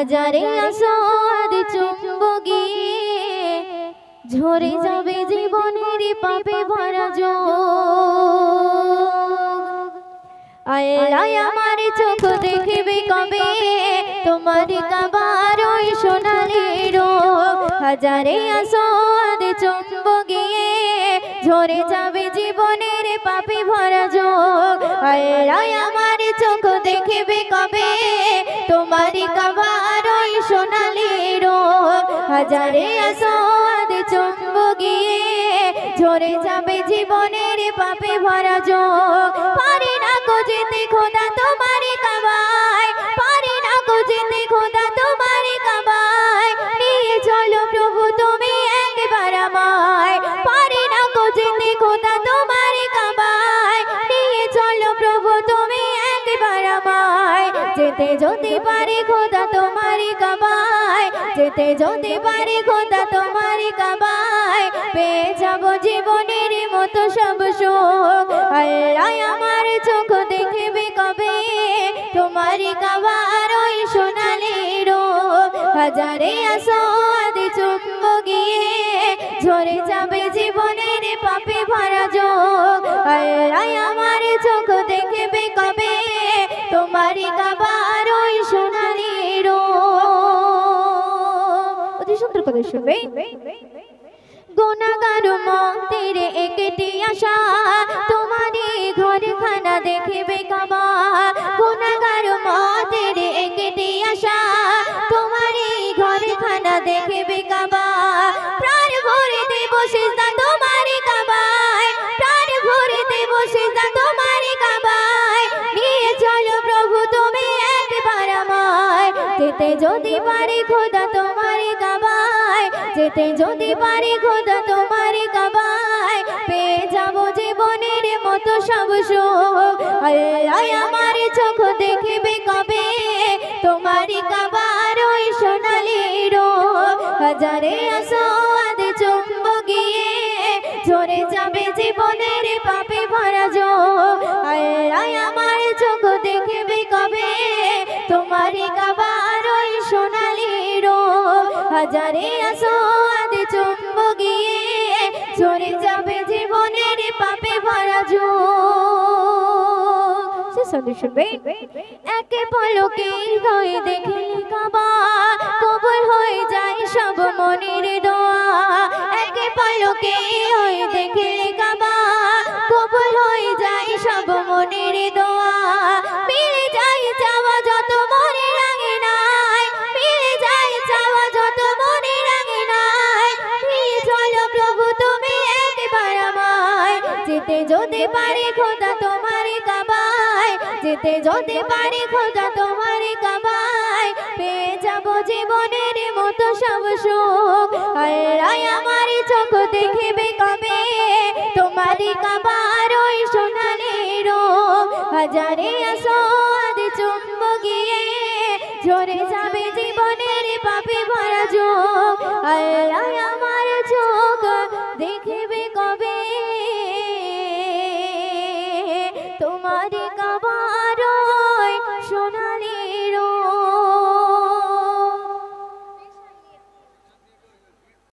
হাজারে আসোয়াদ চুম্বগিয়ে ঝরে যাবে জীবনের পাপে ভরা যোগ। আল্লাহ আমার চোখ দেখবে কবে তোমার কাবার ওই সোনালি রূপ। হাজারে আসোয়াদ চুম্বগিয়ে ঝরে যাবে জীবনের পাপে ভরা যোগ। আল্লাহ আমার চোখ দেখবে কবে তোমার কাবার ওই সোনালি রূপ। হাজারে আসোয়াদ চুম্বগিয়ে ঝরে যাবে জীবনের পাপে ভরা যোগ। পারি না গো যেতে খোদা তোমার কাবায়, পারি না গো যেতে খোদা তোমার কাবায়, নিয়ে চলো প্রভু তুমি একবার আমায়। পারি না গো যেতে খোদা তোমার কাবায়, নিয়ে চলো প্রভু তুমি একবার আমায়। যেতে যদি পারি খোদা তোমার কাবায়, যেতে যদি পারি খোদা তোমার কাবায়, পেয়ে যাব জীবনের মতো সব সুখ। আল্লাহ আমার চোখ দেখবে কবে তোমার কাবার ওই সোনালি রূপ। হাজারে আসোয়াদ চুম্বগিয়ে ঝরে যাবে জীবনের পাপে ভরা যোগ। আল্লাহ আমার চোখ দেখবে কবে তোমার কাবার ওই সোনালি রূপ। অতি সুন্দর করে শুনবে। গুনাহগার মন্দির একটি আশা তোমারই ঘর খানা দেখবে কাবা। গুনাহগার মন্দির একটি আশা তোমারই ঘর খানা দেখবে কাবা। প্রাণ ভরে দেব সিজদা তোমার কাবায়, প্রাণ ভরে দেব সিজদা তোমার কাবায়, নিয়ে চলো প্রভু তুমি একবার আমায়। যেতে যদি পারি খোদা তোমার কাবায়, যেতে যদি পারি খোদা তোমার কাবায়, পেয়ে যাব জীবনের মতো সব সুখ। আল্লাহ আমার চোখ দেখবে কবে তোমার কাবার ওই সোনালি রূপ। হাজারে আসোয়াদ চুম্বগিয়ে ঝরে যাবে জীবনের পাপে ভরা যোগ। আল্লাহ আমার চোখ দেখবে কবে তোমার কাবার ওই সোনালি রূপ। হাজারে আসোয়াদ চুম্বগিয়ে ঝরে যাবে জীবনের পাপে ভরা যোগ। সে সন্দেশ শুনবে। একে পলকে হৃদয় দেখলে কাবা, কবুল হয়ে যায় সব মনের দোয়া। একে পলকে হয়ে দেখলে কাবা, কবুল হয়ে যায় সব মনের দোয়া। মিলে যায় চাওয়া যত মনে রাঙে নাই, মিলে যায় চাওয়া যত মনে রাঙে নাই, নিয়ে চলো প্রভু তুমি একবার আমায়। যেতে যদি পারি খোদা তোমার কাবায়, যেতে যদি পারি খোদা তোমার কাবায়, পেয়ে যাব জীবনের মতো সব সুখ। আল্লাহ আমার চোখ দেখবে কবে তোমার কাবার ওই সোনালি রূপ। হাজারে আসোয়াদ চুম্বগিয়ে ঝরে যাবে জীবনের পাপে ভরা যোগ। আল্লাহ আমার